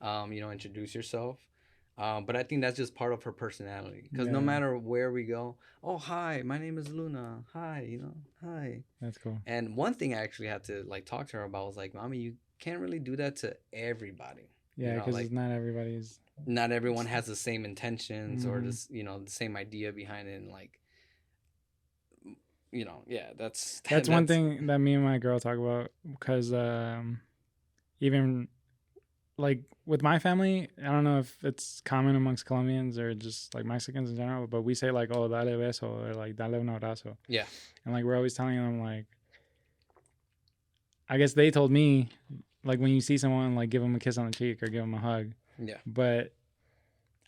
Speaker 2: Introduce yourself. But I think that's just part of her personality. Because no matter where we go, oh hi, my name is Luna. Hi, hi.
Speaker 1: That's cool.
Speaker 2: And one thing I actually had to like talk to her about was like, Mommy, you can't really do that to everybody.
Speaker 1: Yeah, because like,
Speaker 2: not everyone has the same intentions or this, the same idea behind it. And like, you know, yeah, that's
Speaker 1: one thing that me and my girl talk about, because even like with my family, I don't know if it's common amongst Colombians or just like Mexicans in general, but we say like, oh, dale beso, or like dale un abrazo.
Speaker 2: Yeah.
Speaker 1: And like we're always telling them, like, I guess they told me, like, when you see someone, like, give them a kiss on the cheek or give them a hug.
Speaker 2: Yeah.
Speaker 1: But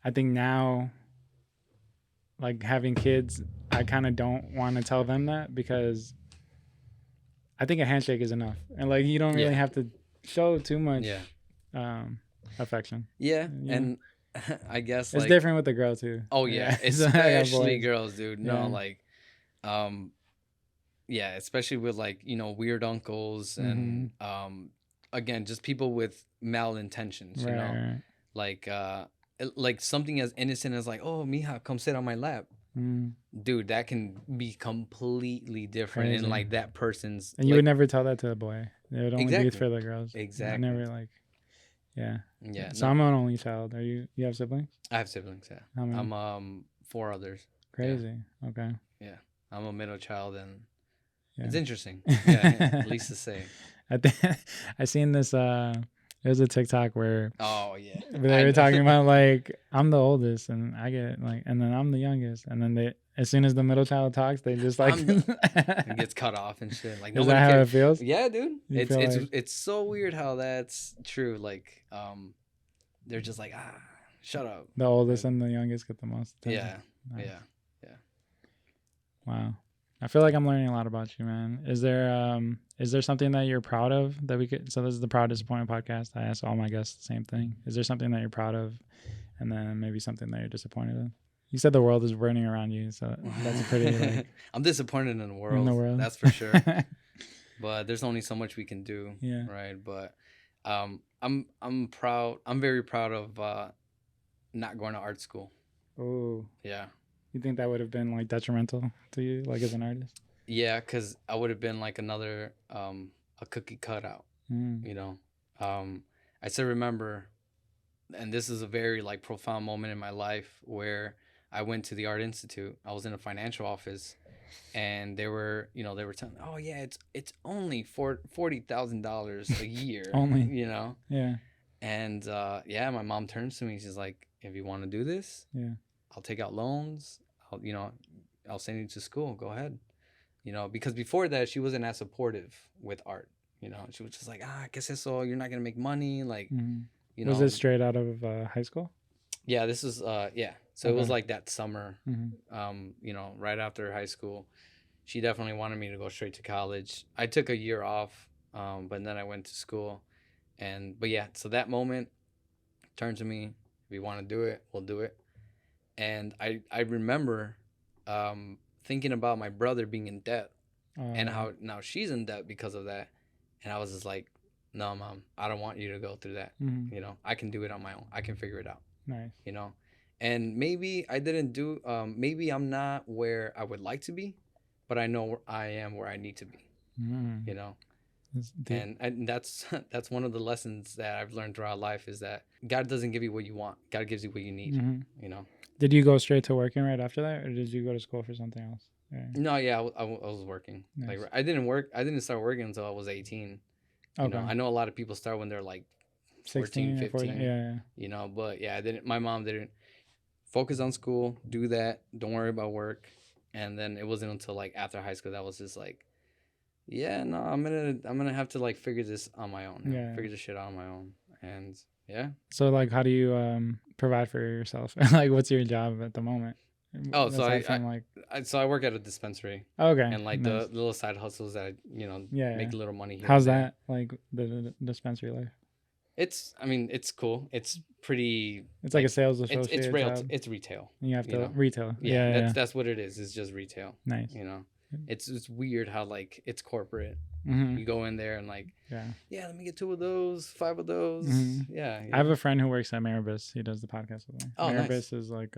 Speaker 1: I think now, like, having kids, I kind of don't want to tell them that, because I think a handshake is enough. And like, you don't really have to show too much affection.
Speaker 2: Yeah. And I guess
Speaker 1: it's different with the girl too.
Speaker 2: Oh yeah. Especially girls, dude. No, like, yeah, especially with like, you know, weird uncles and again, just people with malintentions, you know, like something as innocent as like, oh, mija, come sit on my lap. Dude, that can be completely different in like that person's.
Speaker 1: And you would never tell that to a boy. It would only be for the girls.
Speaker 2: Exactly.
Speaker 1: I never like. Yeah. So
Speaker 2: No.
Speaker 1: I'm an only child. You have siblings?
Speaker 2: I have siblings. Yeah. How many? I'm 4 others.
Speaker 1: Crazy. Yeah. Okay.
Speaker 2: Yeah, I'm a middle child, and
Speaker 1: yeah.
Speaker 2: It's interesting. Yeah, at least to say.
Speaker 1: I seen this. There's a TikTok where they were talking about like, I'm the oldest and I get like, and then I'm the youngest, and then they, as soon as the middle child talks, they just like
Speaker 2: it gets cut off and shit. Like,
Speaker 1: is that how it feels?
Speaker 2: Yeah, dude. It's so weird how that's true. Like, they're just like, shut up.
Speaker 1: The oldest and the youngest get the most attention.
Speaker 2: Yeah.
Speaker 1: Nice. Yeah. Wow. I feel like I'm learning a lot about you, man. Is there something that you're proud of that we could? So this is the Proud Disappointed podcast. I ask all my guests the same thing. Is there something that you're proud of, and then maybe something that you're disappointed in? You said the world is burning around you, so that's a pretty. Like,
Speaker 2: I'm disappointed in the world. That's for sure. But there's only so much we can do. Yeah. Right. But I'm proud. I'm very proud of not going to art school.
Speaker 1: Oh.
Speaker 2: Yeah.
Speaker 1: You think that would have been like detrimental to you, like as an artist?
Speaker 2: Yeah, because I would have been like another a cookie cutout. You know, I still remember, and this is a very like profound moment in my life where I went to the Art Institute. I was in a financial office, and they were telling me, oh yeah, it's only $40,000 a year.
Speaker 1: Only,
Speaker 2: you know.
Speaker 1: Yeah.
Speaker 2: And my mom turns to me. She's like, if you want to do this, I'll take out loans. I'll send you to school. Go ahead. You know, because before that, she wasn't as supportive with art. You know, she was just like, I guess it's all, you're not going to make money. Like, you know.
Speaker 1: Was it straight out of high school?
Speaker 2: Yeah, this was, So it was like that summer, you know, right after high school. She definitely wanted me to go straight to college. I took a year off, but then I went to school. But yeah, so that moment turned to me, if you want to do it, we'll do it. And I remember thinking about my brother being in debt and how now she's in debt because of that. And I was just like, no, Mom, I don't want you to go through that. You know, I can do it on my own. I can figure it out.
Speaker 1: Nice.
Speaker 2: You know, and maybe I didn't do, maybe I'm not where I would like to be, but I know I am where I need to be, you know. And that's one of the lessons that I've learned throughout life is that God doesn't give you what you want. God gives you what you need, you know.
Speaker 1: Did you go straight to working right after that, or did you go to school for something else? Yeah.
Speaker 2: No, yeah, I was working. Nice. Like I didn't start working until I was 18. You know, I know a lot of people start when they're like 14, 15. 14, yeah. You know, but yeah, my mom didn't focus on school, do that, don't worry about work. And then it wasn't until like after high school that was just like, yeah, no, I'm gonna have to like figure this on my own. Yeah. Figure this shit out on my own. And yeah.
Speaker 1: So like, how do you provide for yourself? Like, what's your job at the moment?
Speaker 2: Oh, so I work at a dispensary.
Speaker 1: Okay.
Speaker 2: And like the little side hustles that make a little money here.
Speaker 1: How's that? Like the dispensary life?
Speaker 2: It's cool. It's pretty.
Speaker 1: It's like a sales associate.
Speaker 2: It's retail.
Speaker 1: You have to retail.
Speaker 2: Yeah. That's what it is. It's just retail.
Speaker 1: Nice.
Speaker 2: You know, it's weird how like it's corporate. You go in there and like, let me get 2 of those, 5 of those. Yeah.
Speaker 1: I have a friend who works at Maribus. He does the podcast with me.
Speaker 2: Oh,
Speaker 1: Maribus
Speaker 2: nice.
Speaker 1: is like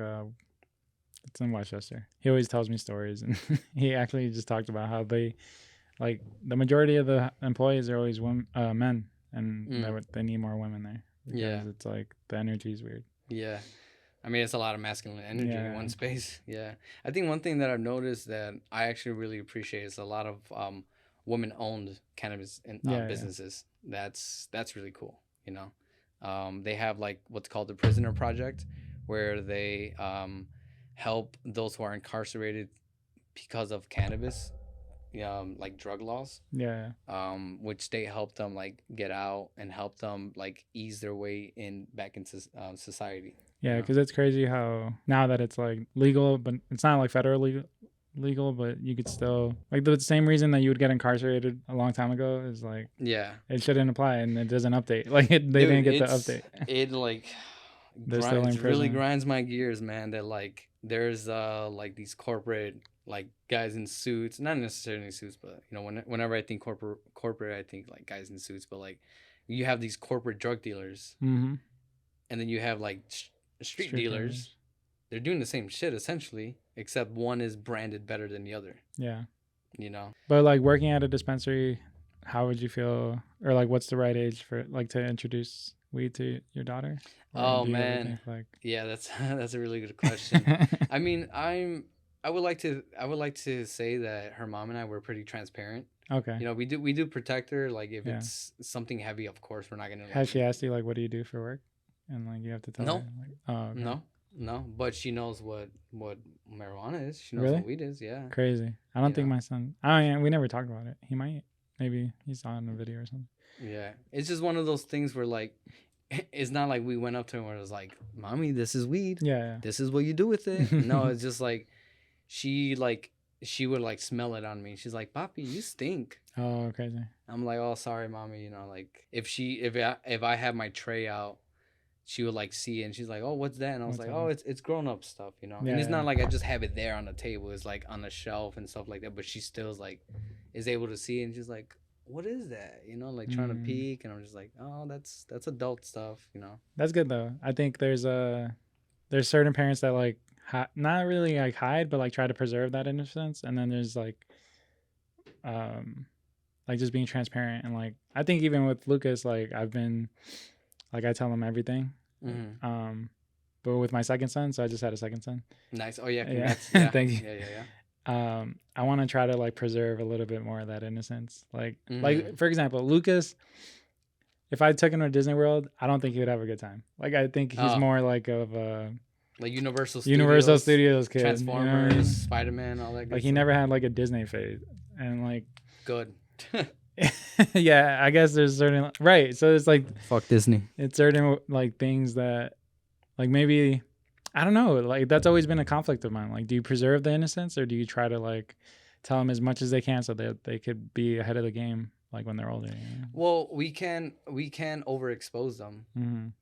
Speaker 1: it's in Westchester. He always tells me stories, and he actually just talked about how they, like, the majority of the employees are always men, and they need more women there. Because it's like the energy is weird.
Speaker 2: Yeah. I mean, it's a lot of masculine energy in one space. Yeah. I think one thing that I've noticed that I actually really appreciate is a lot of women-owned cannabis businesses. That's really cool. You know, they have like what's called the Prisoner Project, where they help those who are incarcerated because of cannabis, like drug laws.
Speaker 1: Yeah.
Speaker 2: Which they help them like get out and help them like ease their way in back into society.
Speaker 1: Yeah, because it's crazy how now that it's like legal, but it's not like federally legal, but you could still like the same reason that you would get incarcerated a long time ago is like it shouldn't apply and it doesn't update. Like they didn't get the update.
Speaker 2: It like really grinds my gears, man. That like there's like these corporate like guys in suits, not necessarily suits, but you know whenever I think corporate, I think like guys in suits, but like you have these corporate drug dealers, and then you have like street dealers. They're doing the same shit essentially, except one is branded better than the other.
Speaker 1: Yeah.
Speaker 2: You know.
Speaker 1: But like working at a dispensary, how would you feel, or like what's the right age for like to introduce weed to your daughter?
Speaker 2: Oh man, yeah, that's a really good question. I mean, I would like to say that her mom and I were pretty transparent.
Speaker 1: Okay.
Speaker 2: You know, we do protect her. Like if it's something heavy, of course we're not gonna.
Speaker 1: Has she asked you like, what do you do for work? And like you have to tell her. Like,
Speaker 2: okay. No, but she knows what marijuana is. She knows what weed is. Yeah.
Speaker 1: Crazy. I don't think my son. I mean, we never talked about it. He might. Maybe he saw it in a video or something.
Speaker 2: Yeah, it's just one of those things where like, it's not like we went up to her and was like, "Mommy, this is weed.
Speaker 1: Yeah.
Speaker 2: This is what you do with it." No, it's just like, she would like smell it on me. She's like, "Papi, you stink."
Speaker 1: Oh, crazy.
Speaker 2: I'm like, "Oh, sorry, mommy." You know, like if I have my tray out, she would like see it and she's like, "Oh, what's that?" And I was like, "Oh, it's grown up stuff, you know." And it's not like I just have it there on the table. It's like on the shelf and stuff like that. But she still is able to see it and she's like, "What is that?" You know, like trying to peek, and I'm just like, "Oh, that's adult stuff," you know.
Speaker 1: That's good though. I think there's certain parents that like not really like hide, but like try to preserve that innocence, and then there's like just being transparent. And like I think even with Lucas, like I've been like I tell him everything. But with my second son, so I just had a second son.
Speaker 2: Nice. Oh yeah, congrats. Yeah.
Speaker 1: Thank you.
Speaker 2: Yeah.
Speaker 1: I want to try to like preserve a little bit more of that innocence. Like for example, Lucas, if I took him to Disney World, I don't think he would have a good time. Like I think he's more like of a
Speaker 2: like Universal
Speaker 1: Studios kid,
Speaker 2: Transformers, you know? Spider-Man, all that good
Speaker 1: like
Speaker 2: stuff.
Speaker 1: He never had like a Disney phase, and like
Speaker 2: good.
Speaker 1: Yeah, I guess there's certain so it's like
Speaker 2: fuck Disney.
Speaker 1: It's certain like things that like maybe I don't know, like that's always been a conflict of mine. Like, do you preserve the innocence, or do you try to like tell them as much as they can so that they could be ahead of the game like when they're older? You know?
Speaker 2: Well, we can overexpose them.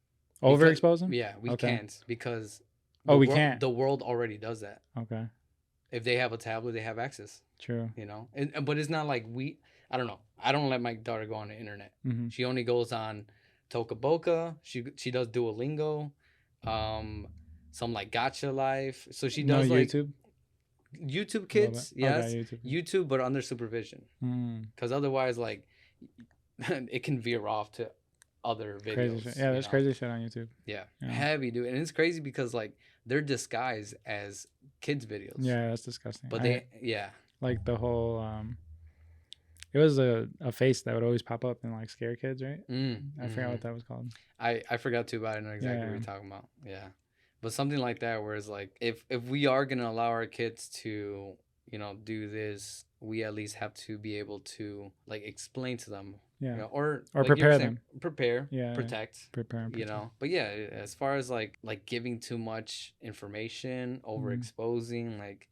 Speaker 1: Overexpose them?
Speaker 2: Yeah, we can't because
Speaker 1: we can't.
Speaker 2: The world already does that.
Speaker 1: Okay.
Speaker 2: If they have a tablet, they have access.
Speaker 1: True.
Speaker 2: You know, but it's not like I don't know. I don't let my daughter go on the internet. She only goes on Toca Boca. She does Duolingo. Some like Gacha Life. So she does like YouTube Kids. Yes, okay, YouTube, but under supervision. Because otherwise, like, it can veer off to other videos.
Speaker 1: Crazy shit. Yeah, there's crazy shit on YouTube.
Speaker 2: Yeah, heavy, dude. And it's crazy because like they're disguised as kids videos.
Speaker 1: Yeah, that's disgusting.
Speaker 2: But
Speaker 1: like the whole it was a face that would always pop up and like scare kids, right? I forgot what that was called.
Speaker 2: I forgot too, but I know exactly what you're talking about. Yeah. But something like that where it's like if we are gonna allow our kids to, you know, do this, we at least have to be able to like explain to them.
Speaker 1: Yeah.
Speaker 2: You know, or
Speaker 1: like
Speaker 2: prepare them. Prepare.
Speaker 1: Protect.
Speaker 2: You know. But yeah, as far as like giving too much information, overexposing, like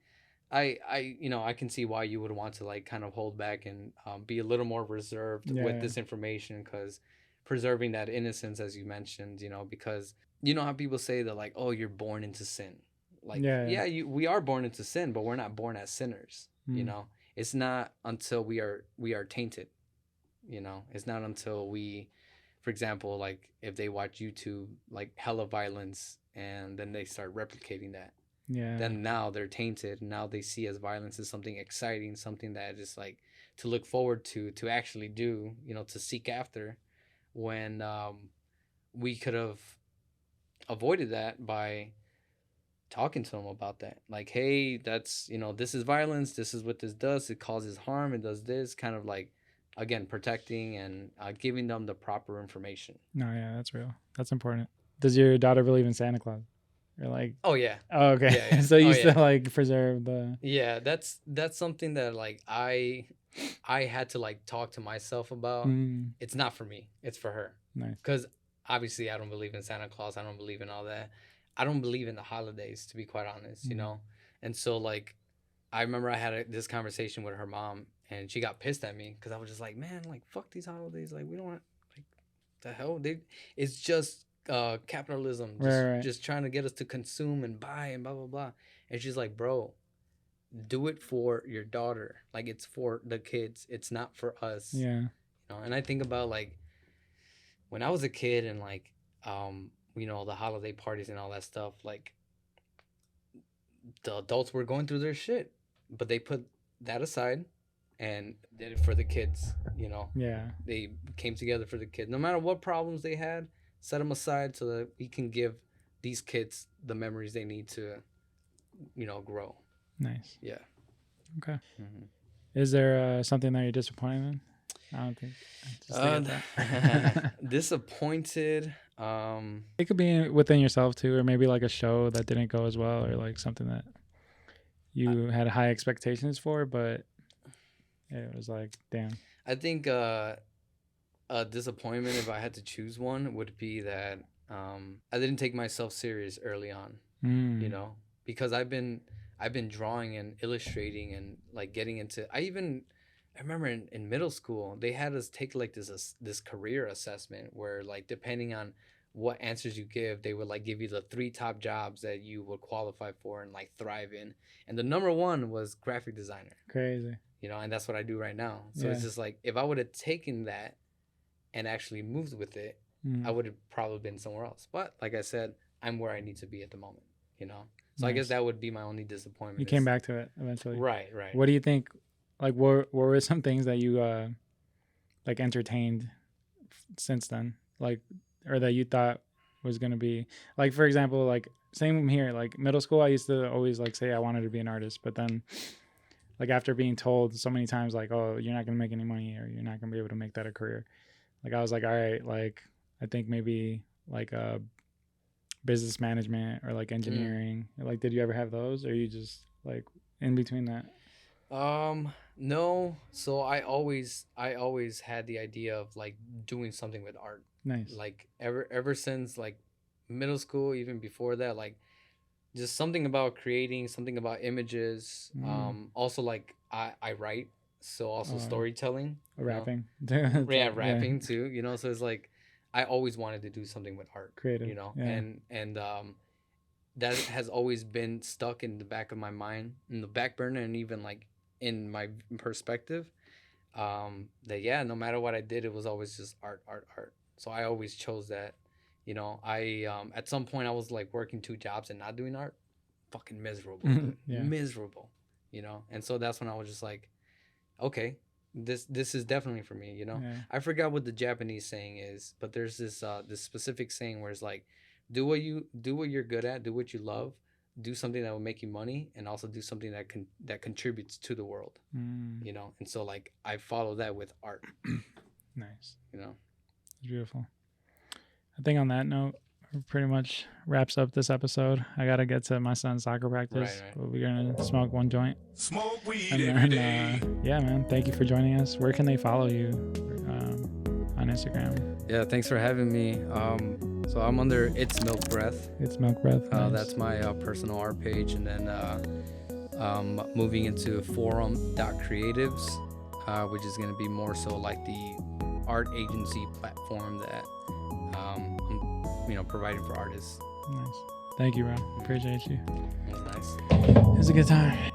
Speaker 2: I you know, I can see why you would want to like kind of hold back and be a little more reserved with this information, because preserving that innocence, as you mentioned, you know, because you know how people say that like, oh, you're born into sin. Like, we are born into sin, but we're not born as sinners. You know, it's not until we are tainted. You know, it's not until we, for example, like if they watch YouTube, like hella violence, and then they start replicating that. Yeah. Then now they're tainted. Now they see as violence as something exciting, something that is like to look forward to actually do, you know, to seek after, when we could have avoided that by talking to them about that. Like, hey, that's, this is violence. This is what this does. It causes harm. It does this. Kind of like, again, protecting and giving them the proper information.
Speaker 1: No, yeah, that's real. That's important. Does your daughter believe in Santa Claus? You're like,
Speaker 2: oh yeah.
Speaker 1: Oh, okay.
Speaker 2: Yeah, yeah.
Speaker 1: So you
Speaker 2: Oh,
Speaker 1: still
Speaker 2: yeah.
Speaker 1: like preserve the.
Speaker 2: Yeah, that's something that like I had to like talk to myself about. It's not for me. It's for her.
Speaker 1: Nice.
Speaker 2: Because obviously I don't believe in Santa Claus. I don't believe in all that. I don't believe in the holidays, to be quite honest, you know? And so like, I remember I had this conversation with her mom, and she got pissed at me because I was just like, man, like, fuck these holidays. Like, we don't want, like, the hell? It's just capitalism. Just trying to get us to consume and buy and blah, blah, blah. And she's like, bro, do it for your daughter. Like, it's for the kids. It's not for us.
Speaker 1: Yeah.
Speaker 2: You know? And I think about, like, when I was a kid and, like, the holiday parties and all that stuff, like, the adults were going through their shit, but they put that aside and did it for the kids,
Speaker 1: Yeah.
Speaker 2: They came together for the kids. No matter what problems they had, set them aside so that we can give these kids the memories they need to, grow.
Speaker 1: Nice.
Speaker 2: Yeah.
Speaker 1: Okay. Mm-hmm. Is there something that you're disappointed in? I don't think.
Speaker 2: Disappointed.
Speaker 1: It could be within yourself too, or maybe like a show that didn't go as well, or like something that you had high expectations for, but it was like, damn.
Speaker 2: I think a disappointment, if I had to choose one, would be that I didn't take myself serious early on. Because I've been drawing and illustrating and like getting into. I remember in middle school they had us take like this career assessment where, like, depending on what answers you give, they would like give you the 3 top jobs that you would qualify for and like thrive in. And the number 1 was graphic designer.
Speaker 1: Crazy.
Speaker 2: And that's what I do right now. So It's just like, if I would have taken that and actually moved with it, I would have probably been somewhere else. But like I said, I'm where I need to be at the moment, So nice. I guess that would be my only disappointment.
Speaker 1: You came back to it eventually.
Speaker 2: Right.
Speaker 1: What do you think, like, what were some things that you like entertained since then, like, or that you thought was going to be, like, for example, like, same here, like middle school, I used to always like say I wanted to be an artist, but then like after being told so many times like, oh, you're not going to make any money, or you're not going to be able to make that a career, like I was like, all right, like I think maybe like business management or like engineering. Like, did you ever have those, or you just like in between that?
Speaker 2: No. So I always had the idea of like doing something with art.
Speaker 1: Nice.
Speaker 2: Like ever since like middle school, even before that, like just something about creating, something about images. Also like I write, so also storytelling,
Speaker 1: rapping.
Speaker 2: Rapping too. So it's like I always wanted to do something with art,
Speaker 1: creative,
Speaker 2: and that has always been stuck in the back of my mind, in the back burner, and even like in my perspective, that no matter what I did, it was always just art. So I always chose that. I at some point I was like working 2 jobs and not doing art. Fucking miserable. Miserable. And so that's when I was just like, okay, this is definitely for me. I forgot what the Japanese saying is, but there's this specific saying where it's like, do what you're good at, do what you love, do something that will make you money, and also do something that contributes to the world. And so like I follow that with art.
Speaker 1: Nice.
Speaker 2: It's
Speaker 1: beautiful. I think on that note, pretty much wraps up this episode. I gotta get to my son's soccer practice.
Speaker 2: Right.
Speaker 1: But we're gonna smoke one joint.
Speaker 3: Smoke weed
Speaker 1: and
Speaker 3: every
Speaker 1: then,
Speaker 3: day.
Speaker 1: Yeah, man. Thank you for joining us. Where can they follow you on Instagram?
Speaker 2: Yeah, thanks for having me. So I'm under It's Milk Breath.
Speaker 1: It's Milk Breath. Nice.
Speaker 2: That's my personal art page, and then moving into Forem.Creatives, which is gonna be more so like the art agency platform that I'm providing for artists.
Speaker 1: Nice. Thank you, Ron. Appreciate you.
Speaker 2: It was nice.
Speaker 1: It was a good time.